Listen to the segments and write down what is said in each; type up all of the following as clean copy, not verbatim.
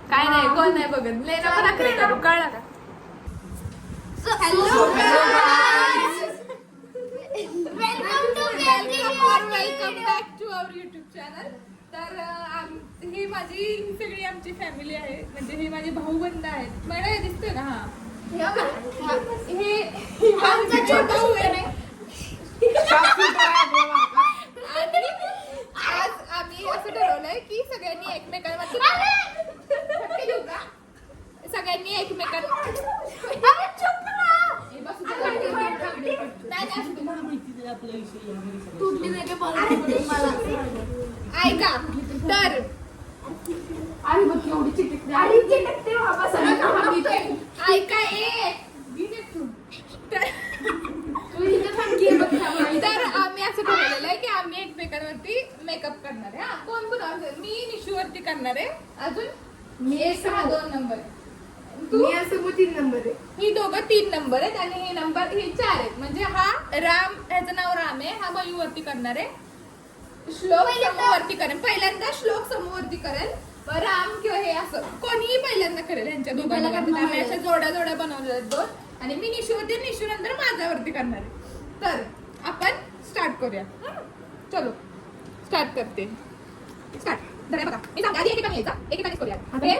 काय नाही कोण नाही बघत लेना पण अकरे करू कळला का hello welcome back to our YouTube channel. तर ही माझी सगळी आमची फॅमिली आहे, म्हणजे हे माझे भाऊबंद आहेत. मला दिसतोय ना हा हे आमचा छोटा भाऊ आहे. आज आम्ही असं ठरवलंय की सगळ्यांनी एकमेकांवरती ऐका तर ऐका तर आम्ही असं ठरवलेलं आहे की आम्ही एकमेकांवरती मेकअप करणार आहे. हा कोण कोण मी निशूवरती करणार आहे. अजून मी 2 नंबर आहे. मी असं 3 नंबर आहे. ही दोघं 3 नंबर आहेत आणि हे नंबर हे 4 आहेत. म्हणजे हा राम, ह्याचं नाव राम आहे. हा मयूवरती करणार आहे. श्लोक समूहवरती करेल पहिल्यांदा. श्लोक समूहवरती करेल. राम किंवा हे असं कोणीही पहिल्यांदा करेल. यांच्या दोघांना आम्ही अशा जोड्या जोड्या बनवल्या आहेत 2 आणि मी निशूवरती, निशू नंतर माझ्यावरती करणार आहे. तर आपण स्टार्ट करूया. चलो स्टार्ट करते. स्टार्ट. बघा मी सांगते आधी एकेकाने यायचा, एकेकानेच करूया. हे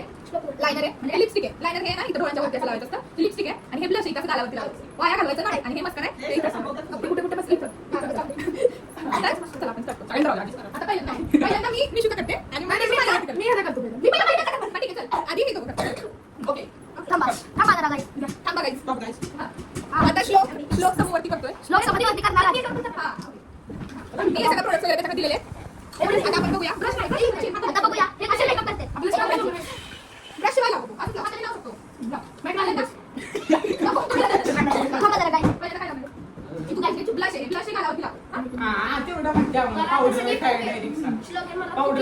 लायनर आहे, म्हणजे लिपस्टिक आहे. लायनर हे ना इथं डोळ्यांच्या वरती असं लावायचं असतं. लिपस्टिक आहे आणि हे ब्लश इथं गालावरती लावायचं. वाया घालवायचं नाही. आणि हे मस्कर आहे ते इथं कुठे कुठे बसले. चला आपण स्टार्ट करू. आता पहिल्यांदा मी निशुका करते आणि मग मी माझ्यावरती करते. मी ह्याला करतो पहिला. मी पहिला करते. ठीक आहे चल आधी मी दोघं करते. ओके थांबा जरा गाईस. थांबा गाईस. आता श्लोक समूहवरती करतोय. श्लोक समूहवरती करणार आहे. हा मी हे सगळं प्रोडक्ट सगळे त्याच्याकडे दिलेले आहेत. आता आपण बघूया. आता बघूया हे कसे मेकअप करते. ब्रश वाला बघू. असं हाताने लावू शकतो. ब्रश वाला थांबा जरा गाईस. पहिलं काय करणार? तू काय ब्लश आहे. ब्लश घालावं तिला. श्लोक आहे मला पावडर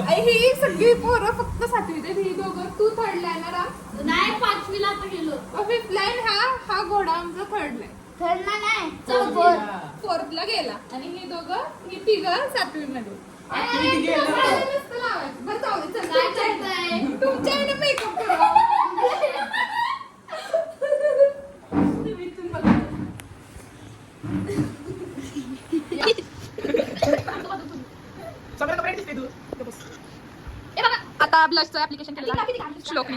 ही सगळी पोरं फक्त 7वीत आहेत. ही दोघं तू थर्ड लाईन राम नाही 5वीला आता गेलो. 5th लाईन हा घोडा आमचा थर्ड लाईन थर्डला नाही चौथीवर. 4th ला गेला आणि हे दोघं ही तिघं 7वी मध्ये. बरं जाऊ दे चल. काय करताय? तुमच्या आईने मेकअप करू. आता ब्लशचं ऍप्लिकेशन केलेलं आहे श्लोकनी.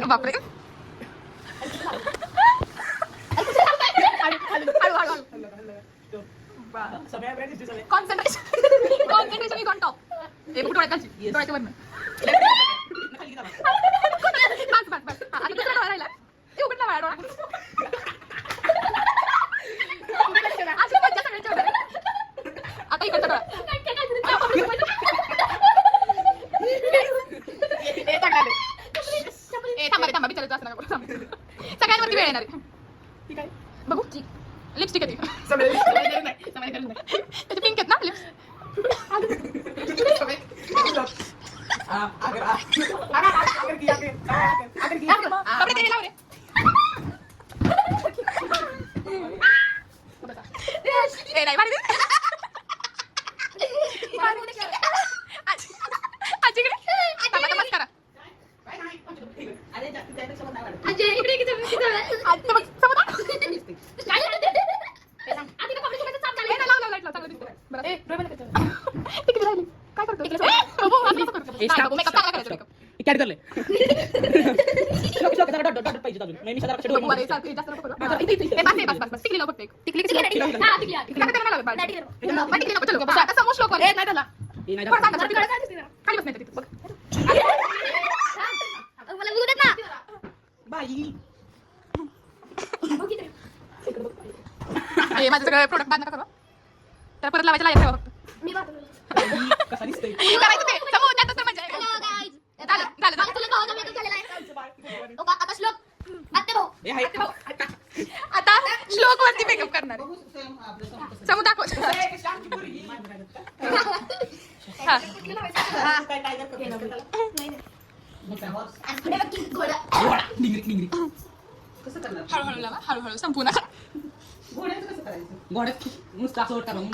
बापरे कॉन्सन्ट्रेशन इज ऑन टॉप. हे कुठे डोळ्याची डोळ्याच्या वरनं. बस आता दुसरा डोळा राहिला. ते उघडला माझ्या डोळा. अशी मज्जा सगळ्यांच्या वरनं. आता इकडचा डोळा. थांबा विचारायचं असं नका. सगळ्यांवरती वेळ येणार आहे. बघू लिपस्टिक आहे त्याचे पिंक आहेत ना लिप्स. कपडे ते लाव रे. नाही भारी माझं सगळं प्रोडक्ट बाद नका करू. तर परत लावायचं लायक ठेवा फक्त. मी कसा दिसतोय करायचं ते समोर त्यातच तर मजा आहे. झालं तुला भावाचा मेकअप झालेला आहे. आता श्लोक आत्ते भाऊ. आता श्लोक वरती मेकअप करणार आहे. समोर दाखव. कसं करणार हळूहळू लावा हळूहळू संपू नका घोड्याचं कसं करायचं घोड्यात नुसतं असं वर करावं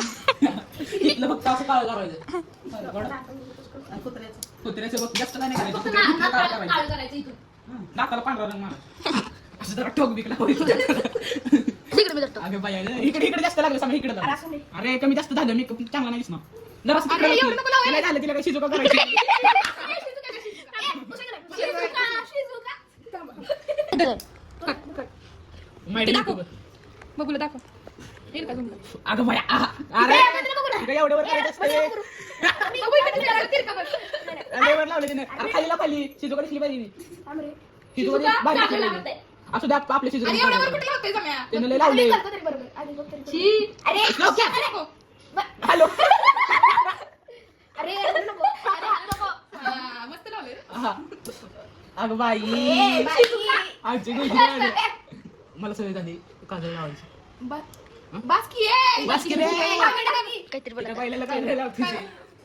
इथलं फक्त असं काळं करायचं घोडा आणि कुत्र्याचं बघ जास्त नाही करायचं कुत्र्याचं काळं करायचं काळं करायचं इथून. नाकाला पांढरा रंग मारा असं जरा टोक बिकला होईल तिकडे मी धरतो. अगं बाई इकडे जास्त लागलं समजा इकडे अरे असं नाही. अरे कमी जास्त झालं मी चांगला नाही दिसणार जरा असं अरे, तिकडे एवढं नको लावायला. तिला झालं तिला काय शिजू का करायची माहिती दाखव. नाही बघूला दाखव येईल का तुमचं अगं बाई अरे इकडे एवढं वर करायचं असतं बघू इकडे तिला तिरका बघ. अरे वर लावले तिने अरे खाली लाव खाली शिजू का दिसली पाहिजे शिजू शिजुका बारीक चांगलं केलेली. लागतंय. असू द्या आपले शिजू अरे एवढ्यावर कुठे लावतोय जम्या त्याने लय लावले करतो तरी बरोबर. आधी बघ तरी बरोबर. अरे लाव क्या? नको. हॅलो अरे अरे नको. अरे हात नको. हा, मस्त लावले रे. हा. अगं बाई ए, बाई. आजची गोष्टी झाली. मला सवय झाली काजळ लावायची बास की आहे. बास की रे. काहीतरी त्या बोला. बाईला काजळ लावते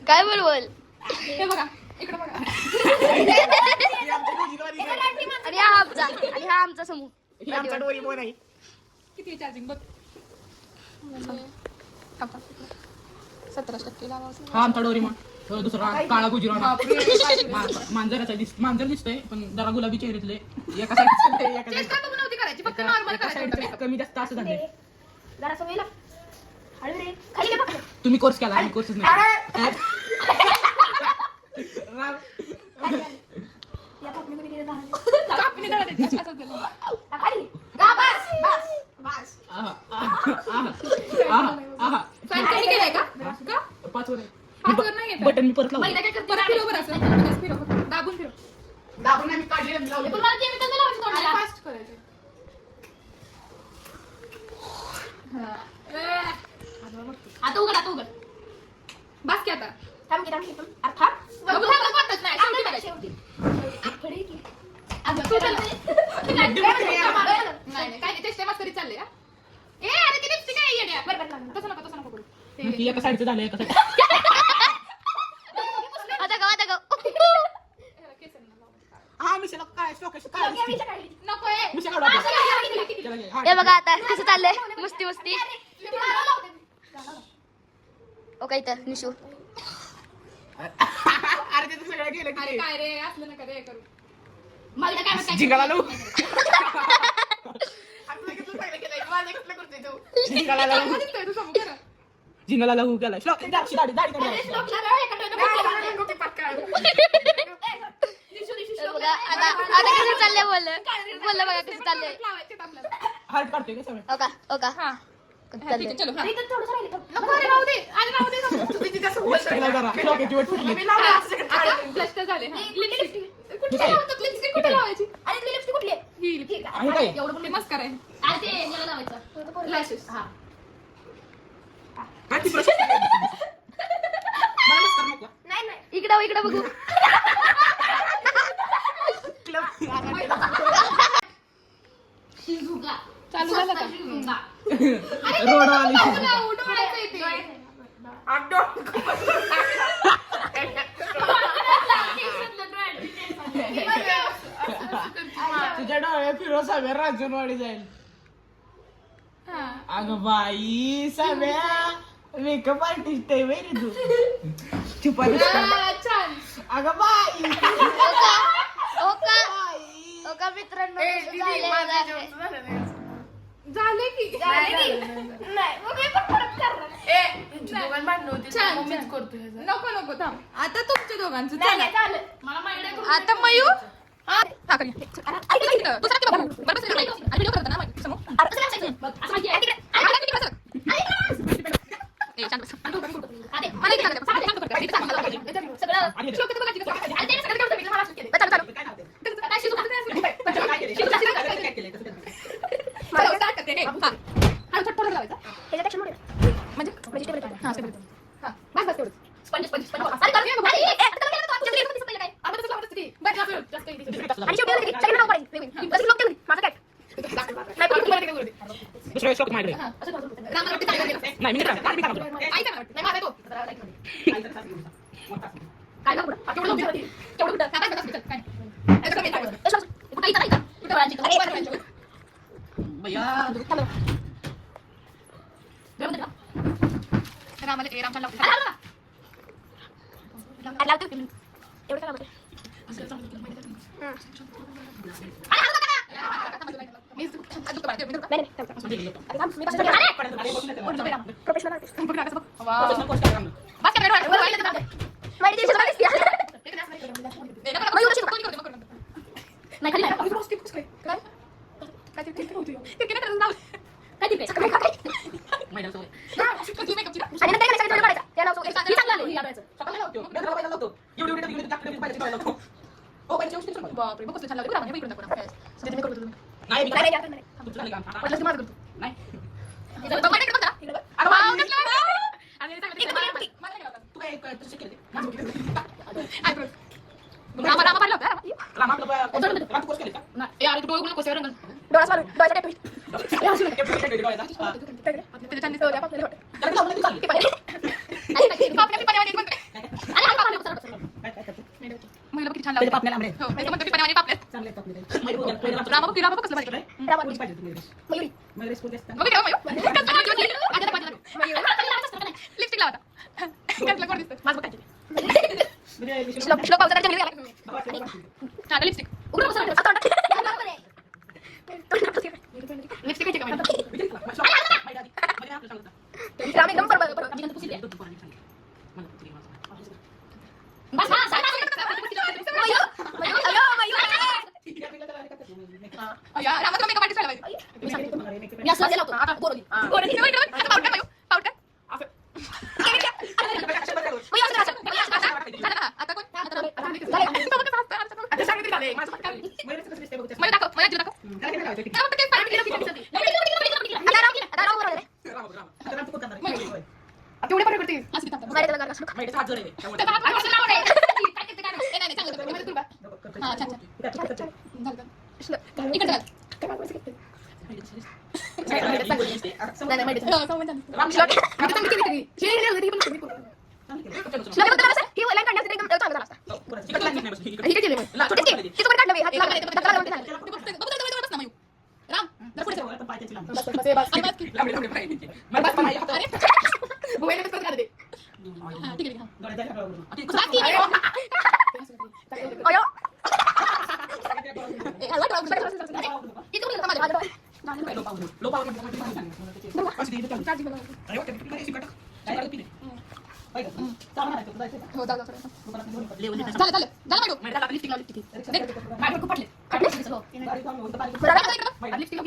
काय बोल हे बघा इकडे बघा आणि हा आमचा समूह. ही आमचा डोरी बोन आहे किती चार्जिंग बघ 17% लावायचं. हा आमचा डोरी मग तो दुसरा काळा गुजरा बापरे, बापरे. मांजर दिसतंय पण जरा गुलाबी चेहऱ्यातले एका साईड चेष्टा बघू नव्हती करायची फक्त नॉर्मल करायचं होतं. कमी जास्त असं झालंय जरा सवय लाव. हळू रे. खाली घे पकडून. तुम्ही कोर्स केला आम्ही कोर्सच नाही या पापणीमध्ये गेले दहा. कापणी दळायची. असंच झालं. खाली घे. गा, बस, बस, बस. फॅन कमी केलाय का? का? पाच वर पाचवर नाहीये fan. बटन मी परत महिला लावलं काय करते? परत फिरव बरं असं. बस फिरव. दाबून फिरव. दाबून आम्ही काढले आणि लावले. पण मला chemical नाही लावायचं आणि तोंडाला. फास्ट करायचं. हा. आता उघड, आता उघड. बस की आता. थांब की, थांब की, थांब. अरे थांब. बघू थांब, बघू वाटत नाही. शेवटी करायचं. शेवटी. आठवडे की. अगं, तू चल. चल. नाही, नाही, काय नाही. चेष्टा मस्करी चालली हा. ए, अरे ती लिपस्टिक आहे येड्या. बरं, बरं, बरं. तसं नको, तसं नको करू. ती एका साईडचं झालं एका साईड आता गाव, आता गाव. केसांना लावा. हा मी शेला काय शोकेश काय या विषय काढली. नको आहे. मी शेला काढला हे बघा आता कसं चाललंय मस्ती मस्ती. ओके इथं निशू. अरे ते सगळं गेलं अरे की काय रे असलं नका रे करू. मला काय म्हणताय? जिंगाला लावू आपलं किती पहिलं केलंय. माझं कसलं करतोय तू? जिंगाला लावू मला दिसतंय तू समोर करा. जिंगाला लावू केला श्लोक दाढी दाढी दाढी अरे, काढ. श्लोकला रळ एका डोक्यात नाही, बसवलं. नको की पटकन. निशू, निशू, श्लोकला. आता कसं चाललंय बोललं बघा कसं चाललंय. लावायचे आहेत आपल्याला. हार्ट काढतोय का सगळं ओका ओका हा. कसं हा, ठीक आहे, चाललंय. चलो, हा. इथं थोडंसं राहिलं. नको रे, राहू दे. अरे राहू दे, राहू दे. तुम्ही तिथे असं बोलताय. त्याला जरा श्लोकाची वेट फुटली मी लावलं असं सगळं. आता ब्लस्ट झाले. हा. लिपस्टिक. कुठे लावतात? लिपस्टिक कुठे लावायची? अरे ती लिपस्टिक कुठली आहे? ही लिपस्टिक. ठीक आहे काय? एवढं पण मस्कर आहे. अरे ते याला लावायचं. Lashes. हा. हा ती ब्रश मला मस्कर नको नाही नाही इकडं बघू. शिजुका. चालू झालं का? शिजुका. रोड आली तुला उठवायचं आहे ते. तुझ्या डोळ्यात फिरो सगळ्या राजनवाडी जाईल हा. अगं बाई सगळ्या मेकअप आर्टिस्ट आहे वे रे तू छुपा हा, छान. अगं बाई ओका बाई ओका मित्रांनो ए, कसं दीदी, झालंय माझं बघा. जेवण झालं नाही. झाले की नाही मग मी पण परत करणार. छान, छान. नको नको थांब आता तुमच्या दोघांचं नाही, चला. नाही, चालेल. मला माझ्याकडे आता मयू हा करूया. अरे, ऐक ना. तू सरक की बाबा. बरं, बस, आणि व्हिडिओ करत होता ना मग समोर. अरे, कसं करायचं? बघ, असं माहिती आहे. तिकडे. अरे, तिकडे बस. ए, शांत बस. अरे, मला इथे टाकायचं. शांत बस. इथे टाकायचं. सगळं. श्लोक किती बघायची कसं? अरे, ते सगळं करतो मी. मला असं केलं. बरं, चालू, चालू. काय नाव त्याचं? काय शिजू कसं करायचं? काय केलं? शिजू कसं काय करायचं? केलं? कसं केलं? चला, start करते. हे, हा. हा, थोडं लावायचं. त्याच्यापेक्षा मोठे. म्हणजे Vegetable आहे. हा, stable. हा, बस, बस, तेवढंच. Sponge, sponge, sponge. अरे, कर. अरे, ए, आता काय केलं तू? आमच्या घरी दिसत नाही काय? आता तसं लावायचं ते. बरं, जास्त, जास्त इथे. आणि शेवटी आलं की सगळ्यांना नाव पडायचं. बस लोक ठेवली. माझं काय? नाही, पण तुम्हाला तिकडे बोलू दे. दुसऱ्या श्लोक माझ्याकडे हा, असं करू. रामाला वाटतं काय करायचं? नाही मी नाही आई काय वाटतं? नाही, माझा आहे तो. काय नको पुढं? केवढं उभं राहते? केवढं कुठं? काय बस, बस, बस, काय नाही. याचं कमी आहे, काय बस. कुठं इथं नाही का? कुठं राहायची? अरे, बरं, राहायची. भैया रामाला ए रामचा लावते एवढं करा मध्ये. मी दुःख पाहते मी नाही, नाही, थांब, थांब. अरे थांब, मी कसं करणार? Professional artist. माझी ती सुद्धा दिसते. मयूर अशी बघ. नाही, खाली नाही. काय ठीक आहे, सकाळी काय? आणि नंतर काय सगळं काढायचं. त्या नाव सोबत. हे चांगलं आलं, हे आवडायचं. बापरे बघ कसं छान लागलं रामा इकडून दाखव मी करतो तुम्ही नाही, नाही, नाही, नाही. म्हटलं की माझं करतो नाही बघ माझ्याकडे बघ जरा. इकडं बघ. अरे वाव, कसलं वाटलं? आणि चांगलं मला काय लावतात? तू काय तसं केलं आयब्रो. रामा रामा पाहिलं होतं रामा? राम आपलं राम कोर्स केले का नाही यार तू डोळे उघडून कसं रंग डोळा मारून, डोळ्याच्या टेपीत. त्याच्या छान दिसतं डोळ्या पापलेले होते. काय पापण्या पाण्यावाणी म्हणते अरे, हा, पापलेले होते. महिला किती छान लागतं पापण्या लांबडे हो मी म्हणते पाण्यावाणी पापल्या चांगले पापले रामा बघ कसलं भारी केलं रामा. मयुरी. मग स्कूल असताना बघ लिपस्टिक लावता कसलं कोण दिसतं माझं बघायचं श्लोक पावसाळ्याच्या घरी गेला. छान लिपस्टिक उघडून बसला. आता तोंडात. तोंडात बसला. लिपस्टिक आहे का राम एकदम बरोबर बरोबर. बस, हा, सांग, सांग. मयूर, मयूर, अयो, मयूर. या रामाचं मेकअप आर्टिस्ट व्हायला पाहिजे मी असं लावतो. आता बोलू दे. पावडर पावडर मयूर असं करायचं. मयूर असं करायचं. आता कोण आता झालं. आता सांगितलं झालंय माझं मला दाखव मला दाखव आता राम बरोबर आहे. तेवढे पण करते असं किती मारे त्याला गारगा सुका. श्लोक बद्दल असं ही लाईन काढण्यासाठी एकदम चांगलं झालं असतं. तिचं पण काढलं मी. हात लावला. हात लावला म्हणते झालं. राम अयो.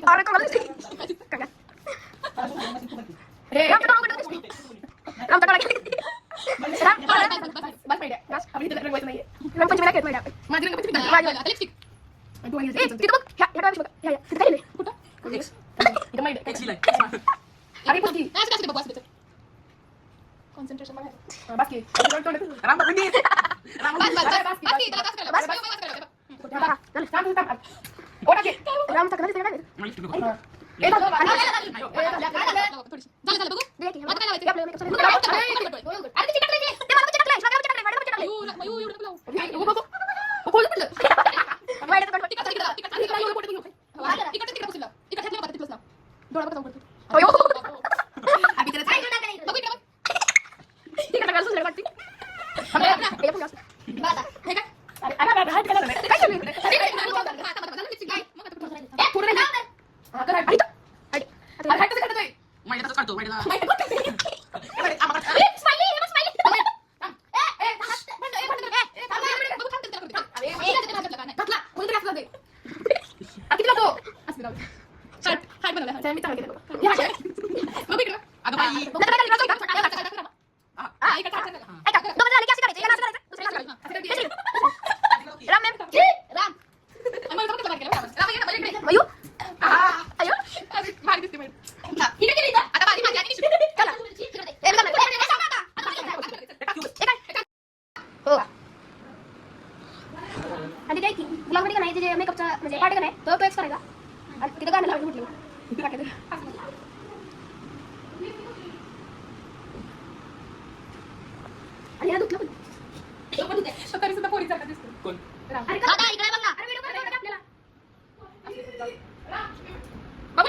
अरे कमाल दिसते. रामचा डोळा उघडला दिसतो. रामचा डोळा गेला. रंगपंचमीला खेळत माहिती आपण. तिथं बघ. ह्या डोळ्याची बघ. ह्या तिथं काय लिहिलंय? कॉन्सन्ट्रेशन रामचा कलर दिसतोय का नाही? आणि काय की ब्लॉगमध्ये का नाही जे मेकअपचा म्हणजे पार्ट का नाही तो एक्स करायचा आणि तिथं गाणं लावायचं म्हटलं आणि याला दुखलं पण तरी सुद्धा पोरी सारखा दिसतो कोण अरे दादा इकडे बघ ना अरे व्हिडिओ काढ आपल्याला बघू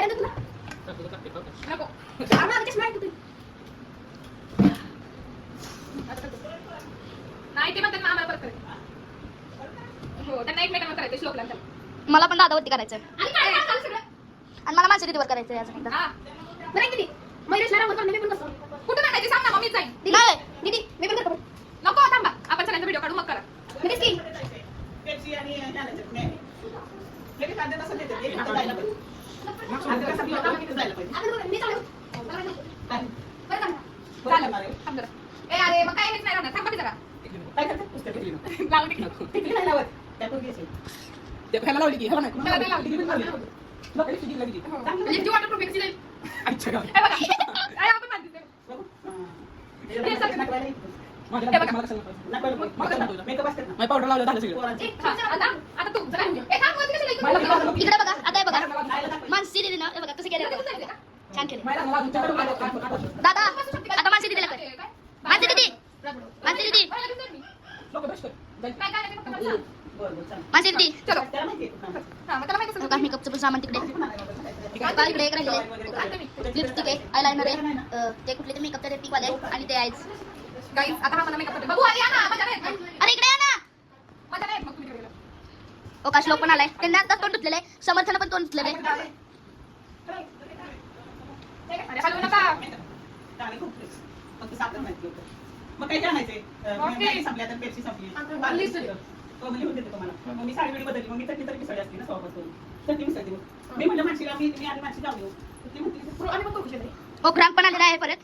द्या तुला. नको. आम्हाला चष्मा आहे तुझी. नाही ते म्हणतात ना आम्हाला परत करायचं. हो त्यांना एकमेकांना करायचं श्लोकला आणि त्याला. मला पण दादावरती करायचं आणि काय काय चालू सगळं? आणि मला माझ्या दीदीवर करायचं अजून एकदा. हा. बरं आहे दीदी मयुरेशला रामवर करणे मी पण करतो. कुठं टाकायची सांग ना मम्मीच जाईन. नाही दीदी मी पण करतो. नको थांबा आपण सगळ्यांचा व्हिडिओ काढू मग करा. लगेच की. पेप्सी आणि हे आणायचं, नाही. लगेच अर्ध्या तासात देतात. एक तास जायला पाहिजे. अर्ध्या तासात आपल्याला किती जायला पाहिजे? आपण बघा, मी चालू. काय? बरं का? चालेल. मारे. थांब जरा. ए अरे मग काय हेच नाही राहणार. थांबा की जरा. काय करते? पुस्तक टिकली ना. लावून ठेव. टिकली नाही लावत. त्यातून घ्यायची. ते ह्याला लावली की ह्याला नाही. ह्याला नाही लावली. टिकली पण लावली. लोकांनी टिकली लावली. म्हणजे ती वॉटरप्रूफ आहे जाईल. अच्छा का? हे बघा. अरे आपण मानते ते. बघू. हे सगळं नाकवायला येतं. माझ्या हे बघा. मला कशाला पाहिजे? नाकवायला नको. मेकअप असतात ना. पावडर लावलं झालं सगळं. पोरांची. हा, आता तू जरा घेऊन. ए थांब वरती कशाला येतो? मला लावलं. इकडे बघा आता हे बघा नाहीला दाखव. मानसी दीदी ना हे बघा कसं केलं जायचं का? छान केलं मला लावलं. तुमच्याकडे लावलं. दादा आता मानसी दीदीला कर काय? मानसी दीदी मानसी दीदी मला घेऊन जा मी. लोकं बस कर. जाईल. काय काय नाही फक्त मला सांग. बरं, बरं, चालेल. मानसी दीदी चलो. त्याला माहिती आहे. हा मग त्याला माहिती बघा असेल. मेकअपचं पण सामान तिकडे बघा इकडे एक राहिलेलं लिपस्टिक आहे आयलाइनर आहे ते कुठले ते मेकअपचे टिक वाले आणि ते आईज गाईस आता हा मला मेकअप करते. बघू आली ना मजा नाही येत. अरे इकडे या ना मजा नाही येत मग तुम्ही तिकडे गेलं. ओका श्लोक पण आलाय त्यांना आता तोंड धुतलेलं आहे समर्थानं पण तोंड धुतलेलं आहे अरे हलवू नका. चालेल, खूप फ्रेश. फक्त साखर माहिती होतं. मग काय आणायचे? ओके. मॅगी संपल्या तर पेप्सी संपली. लिस्ट देतो. तो लिहून देते तुम्हाला. मग मी साडी बिडी बदलली. मग मी चटणी तर मिसळली असते ना सोबत करून. चटणी मिसळते मग. मी म्हणलं मानसीला मी आणि मानसी जाऊ देऊ. ती म्हणते, आणि मग करू शकते. ओक्राम पण आलेला आहे परत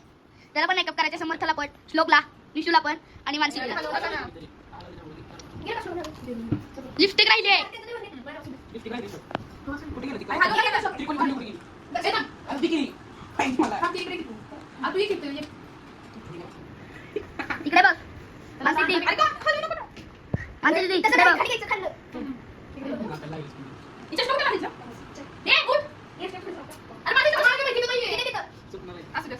त्याला पण मेकअप करायचं समर्थला पण श्लोकला निशूला पण आणि मानसीला हलवू नका ना. लिपस्टिक राहिली आहे लिपस्टिक राहिली सर. कुठे गेली ती? हलवू नका ना. ती कोणी खाली कुठे गेली? ए थांब. अरे ती गेली. पाहिजे मला. थांब ती इकडे किती. आ तू इकडे ये. इकडे बघ मानसी दीदी अरे का हलवू नका ना. मानसी दीदी इकडे बघ हिच्या श्लोक नाही हिच्या. ए उठ. अरे माझी तर मागे माहिती नाही आहे. चुकणार आहे. असं दे.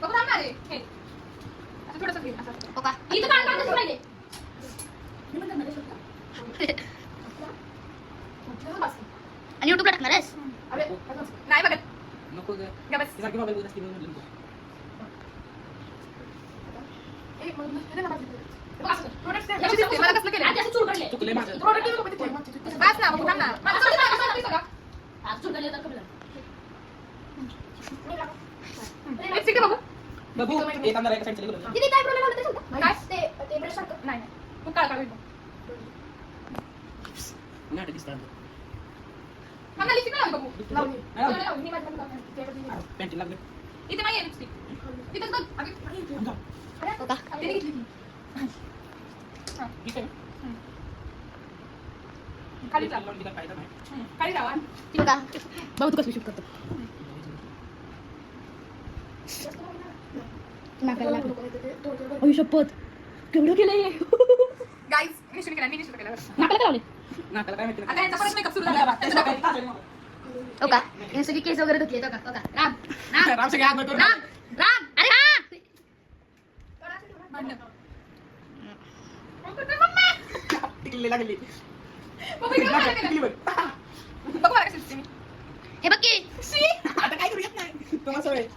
बघू थांब ना रे. हे. असं थोडंसं घे. असं. ओका इथं काढ काढ राहिले. बस. आणि युट्यूबला टाकणार आहेस अरे नाही बघत. नको गं. गा बस. ती सारखी मोबाईल बघत असते म्हणून म्हणलं. एक मिनिट दे ना माझी. बघ असं. प्रोडक्ट दे. लक्ष दे. मला कसलं केलं? आधी असं चूर काढले. चुकलंय माझं. प्रोडक्ट देऊ नको तिथे. बस ना बघू थांब ना. मला सोड ना सोड सगळं. लिपस्टिक दे बघू. बघू. एक आमदार एका साईडला गेलो. दीदी काय प्रॉब्लेम होता ते सांगता काय? ते ब्रश सारखं नाही तू काळ काढ. नाटक दिसतं. मला लिपस्टिक लावली बघू. लावली. लावली. लावली. मी माझ्या पॅन्ट लागले. इथे नाही आहे लिपस्टिक. इथेच बघ. अगं. ओका त्याने घेतली ती. हा. ठीक आहे. खाली लाव. लावून दिला फायदा नाही. खाली लावा. ती बघा भाऊ तू कसं शूट करतो? नाकाला लागलं अय शपथ केवढं केलंय गाईज निश्चित केला मी निश्चित केला. नाकाला लावले नाकाला काय माहिती आता यांचा परत मेकअप सुरू झाला. त्याच्या डोक्यात काय झालं? ओका हे सगळी केस वगैरे धुतले ओका ओका राम राम राम सगळे हात वर करून. राम राम अरे हा भांडण. टिकली लागली. बघू इकडे काय केलं? टिकली बघ. बघू मला कशी दिसते मी. हे बघ की आता काय करू येत नाही. तुम्हाला सवय.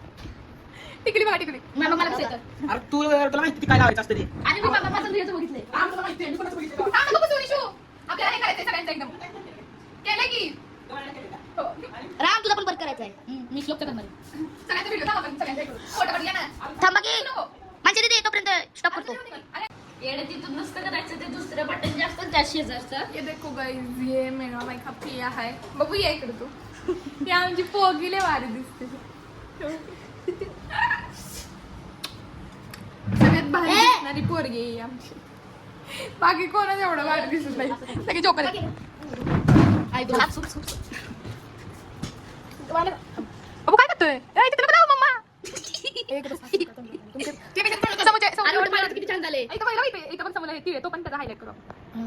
टिकली बघा टिकली. मला कसं येतं अरे तू तुला माहिती ती काय लावायचं असतं ते. आणि मी बाबा माझं व्हिडिओ बघितलंय आम तुला माहिती आहे. मी कोणाचं बघितलं? थांब नको सोनी शू. आपल्याला हे करायचंय सगळ्यांचं एकदम. केलं की. हो. राम तुला पण बरं करायचं आहे मी श्लोकचं करणार आहे. सगळ्यांचा व्हिडिओ थांबा पण सगळ्यांचा इकडून. फोटो काढूया ना. थांबा की नको. म्हणजे दीदी तोपर्यंत स्टॉप करतो अरे येडे तिथून नुसतं करायचं ते दुसरं बटन जास्त त्या शेजारचं ये देखो गाइस ये मेरा मेकअप किया है. बघू ये इकडे तू. या आमची पोगीले वारी दिसते. सगळ्यात भारी ए! दिसणारी पोरगी आहे ही आमची. बाकी कोणाच एवढं भारी दिसत नाही. सगळे जोकर आहेत. आई तुला सुप सुप अबू काय करतोय? ए, तिथे नको जाऊ, मम्मा. एक बस. ते कशात पडलं? समोरच्या- अरे समोरच्या- ओठ मारायचं किती छान झाले इथं पहिला इथं पण समोर आहे, ती आहे, तो पण त्याचा हायलाइट करू आपण.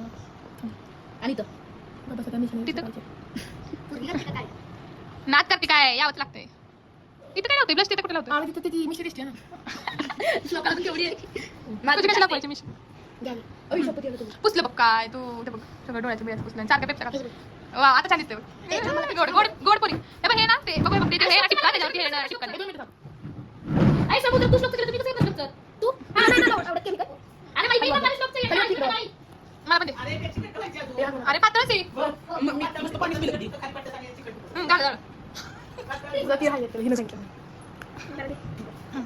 आणि तो तिथं पूर्ण काय नाच करते काय यावंच लागतंय. इथं काय लावते ब्लश तिथं कुठे लावते? तिथं ती मिशी दिसते ना श्लोकाला पण केवढी आहे तुझी कशी लावायची मिशन अय शपथ येतो पुसलं बघ काय तू ते बघ सगळं डोळ्याच्या बिळाचं पुसलं सारखं पेपचा वा आता छान दिसतंय गोड गोड गोड पोरी हे बघ हे ना ते बघ हे ना टिपका त्याच्यावरती हे ना टिपका आई समुद्र तू श्लोक केलं तुम्ही कसं येतं श्लोकचं? तू हा नाही आवडत केली का अरे बाई मला श्लोकचं येतं नाही. मला पण दे. अरे पातळच आहे नुसतं पाणी पिलं कधी खाली पडतं आणि चिकट झालं झालं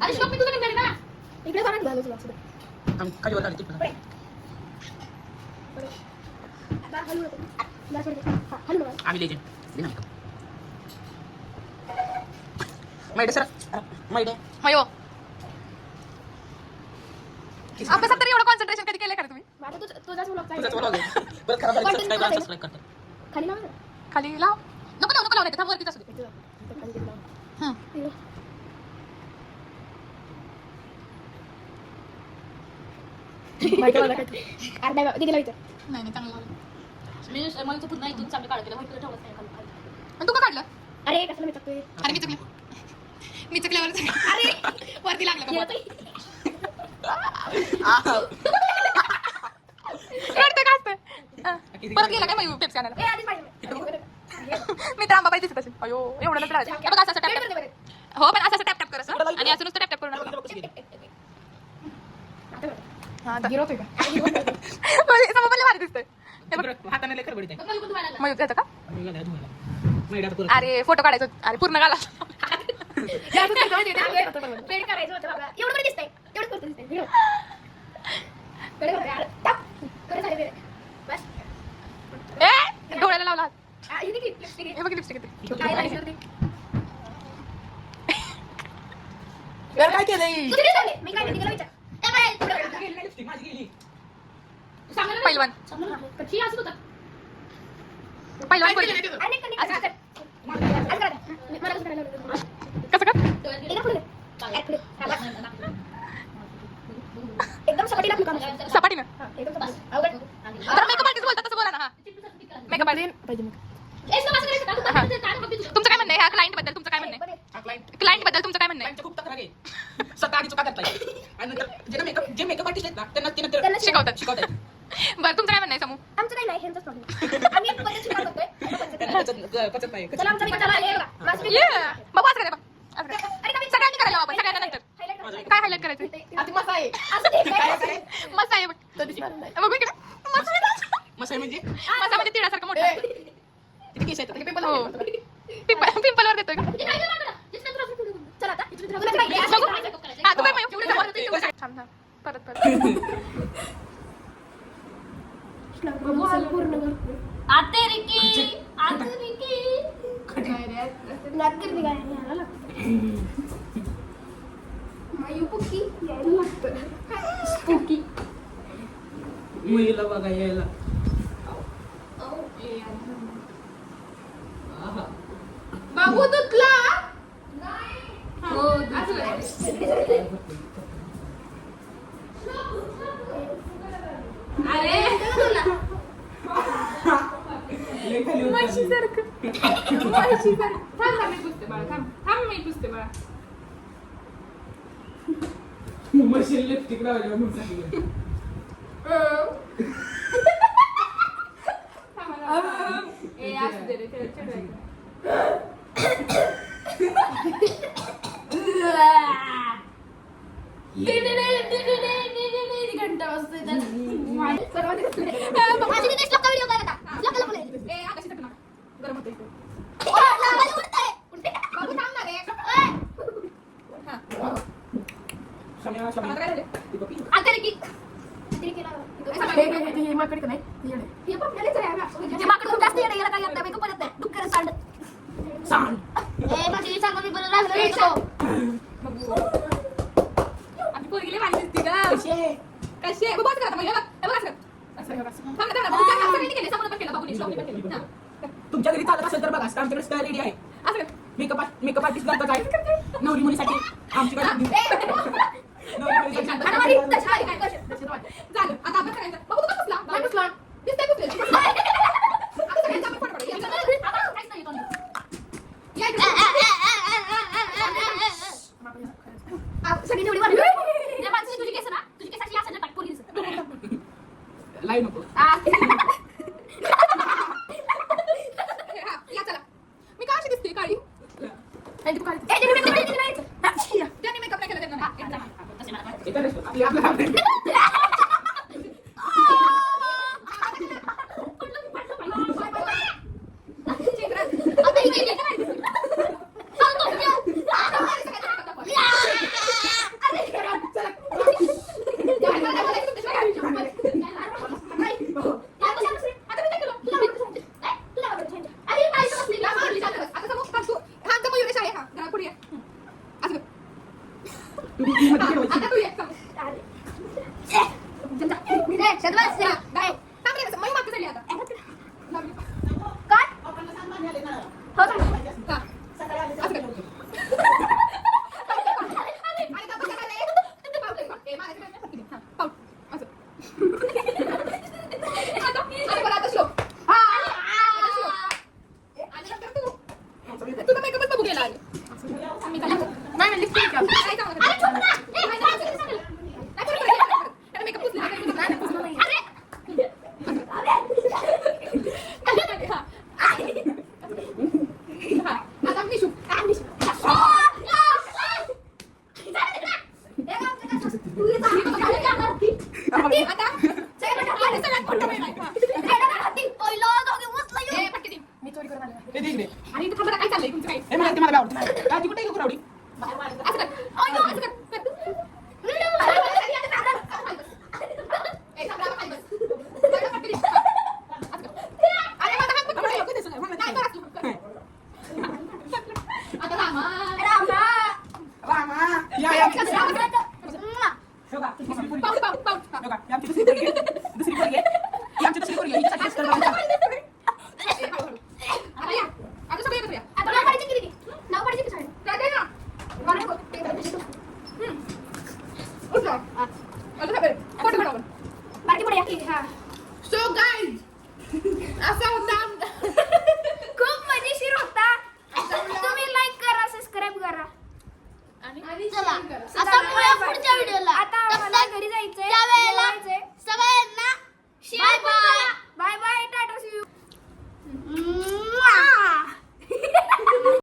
अरे श्लोक मी तुला काय ना इकडे जाणार झालं तुला आम्ही खाली वर आली तिकडं आम्ही लेजेंड माहिती सर माहिती मयो अभ्यासात तरी एवढं कॉन्सन्ट्रेशन कधी केलंय का रे तुम्ही तुझाच बोला परत खराब सबस्क्राईब करतो खाली लाव नको लावू नाही थांब वरतीच असू दे नाही नाही चांगलं लावलं. मी मला पुन्हा इथून चांगलं काढ केलं माहिती ठेवत नाही खाली. आणि तू का काढलं अरे कसलं मी टाकतोय अरे मी चुकल्यावर अरे वरती लागलं का बोट? रडतोय का हसतोय? परत गेला काय मग पेप्सी आणायला ए आधी पाहिजे मी तर आंबा पाहिजे तसे अयो एवढं नंतर राहायचं हे बघ असं टॅप हो पण असं टॅप टॅप कर असं आणि असं नुसतं टॅप टॅप करू नका गिरवतोय का समोर भारी दिसतोय हे बघ हाताने लेकर बडीत आहे मग मला धुवायला लाग. मग येतं का आम्ही गेल्या धुवायला माहिती आता अरे फोटो काढायचं अरे पूर्ण घाला पेड करायचं होतं बाबा एवढं बरं दिसतंय एवढं करतो दिसतंय व्हिडिओ पेड करते अरे टाक बरं झालं पेड बस ए डोळ्याला लावला हात. इथे की लिपस्टिक हे बघ लिपस्टिक येते काय लावायचं ते काय केलंय तू किती ठेवले मी काय नाही तिला विचार ए बाय पुढे कर. लिपस्टिक माझी गेली सांगायला पहिलवान सांगायला पण ही असत होता पहिलवान कोण? आणि असं कर मला कसं करायला कसं कर एकदा पुढे पुढे एकदम सपाटीला आपलं काम आहे. सपाटीनं एकदम सपाटी अवघड तर मेकअप आर्टिस्ट बोलतात तसं बोला ना हा मेकअप आर्टिस्ट पाहिजे मग ए श्लोक असं करायचं का? तू हा. काय बघ तुझं तुमचं काय म्हणणं आहे ह्या क्लायंट बद्दल तुमचं काय म्हणणं आहे क्लायंट बद्दल तुमचं काय म्हणणं आहे खूप तक्रार आहे स्वतः आधी चुका करताय आणि नंतर जे मेकअप आर्टिस्ट आहेत ना त्यांना ते नंतर त्यांना शिकवतात शिकवतात बरं तुमचं काय म्हणणं आहे समूह आमचं काही नाही ह्यांचाच प्रॉब्लेम आम्ही एक पद्धत शिकवत होतोय त्यांना पचत नाही चला आमचा निकाल आला हे बघा माझं ये बाबा असं करे बघ असं करे. सगळ्यांनी करायला आपण सगळ्यांना नंतर काय हायलाइट करायचं अति मस्त आहे असं ते काय मस्त आहे बघ बघू इकडे मस्त आहे. मसाई म्हणजे मस्त म्हणजे तिळासारखं मोठं किती केस आहेत हो पिंपलवर देतोय का चला आता बघू हा तू काय मग एवढं जवळ होतं, एवढं थांब थांब परत पूर्ण आते रिकी नाटकर्मी काय यायला लागतं मायू पुकी यायला लागतं स्पूकी मुलीला बघा यायला बाबू तुटला हो असं अरे म्हशीसारखं थांब मी पुसते बाळा थांब मी पुसते बाळा मशीन लिपस्टिक लावली म्हणून सांगितलं ए असू दे रे चिडवायचं घंटा वाजतोय माझी व्हिडिओ काय आता लोकांना बोलायचं ए आकाशी तक ना गरम होते बाबू थांब ना रे शम्या मला शम्या काय झाले आता रे की हे माकड नाही हे पण आपल्यालाच आहे ना हे माकड खूप जास्त येडे याला काय येत नाही मेकअप येत नाही डुक्कर सांड सांग ए माझी सांगा मी बरं लागलं आम्ही पोरगीले माहिती दिसते का कशी आहे बघ असं करा म्हणजे बघ असं थांब ना सगळ्यांनी केले समोर पण केलं बाबूनी श्लोकनी पण केलं हा. तुमच्या घरी चालत असेल तर बघा आमच्याकडे स्टार रेडी आहे असं कर मेकअप आर्टिस्ट करतात आहे नवरी मुलीसाठी आमच्याकडे नवरी मुलीसाठी झालं आता अभ्यास करायचा बाबू तू का पुसला नाही पुसला दिसतंय पुसले आता सगळ्यांचा आपण फोटो काढूया. या इकडे. सगळी निवडी वाढली त्या माणसाची तुझी केस ना तुझी केस अशी असं टाक पोलीस लाईव्ह नको त्यांनी काढायचं. त्याने makeup नाही केला. हा, या. त्यांनी मेकअप नाही केला त्यांना नाही. इथं नाही. आपली आवडते. आता ही गेली. सांगतो मी. तुझा मेकअपच बघू गेला नाही, नाही, lipstick लाव. मेकअप पुसले नाही, नाही, पुसलं नाही. आता मी शू मी चोरी करून आले. हे दे इकडे. आणि इथं थांबा, काय चाललंय तुमचं काय हे मला ते मला आवडत नाही. ती कुठे आहे कुरावडी? असं कर. असं कर. ए, थांब, थांब, थांब, बस. सगळं पटकन ये. असं कर. अरे, माझा हात पकडू नको ते सगळं. नाही, कर असं, कर. आता रामा. रामा. या. हे बघा. दुसरी पोरगी. पाऊल, पाऊल, पाऊल. हे बघा. ही आमची दुसरी पोरगी आहे. दुसरी पोरगी आहे. ही आमची दुसरी पोरगी आहे. हिच्यासाठी test करणार आहे. ए, हळूहळू. आता या. आता सगळे एकत्र या. काय दे ना. उठ जाऊ. आता सगळे. फोटो काढू आपण. So guys, असा होता खूप मजेशीर होता. तुम्ही लाईक करा, सबस्क्राईब करा. आणि चला share करा. आता पुढच्या व्हिडिओला. आता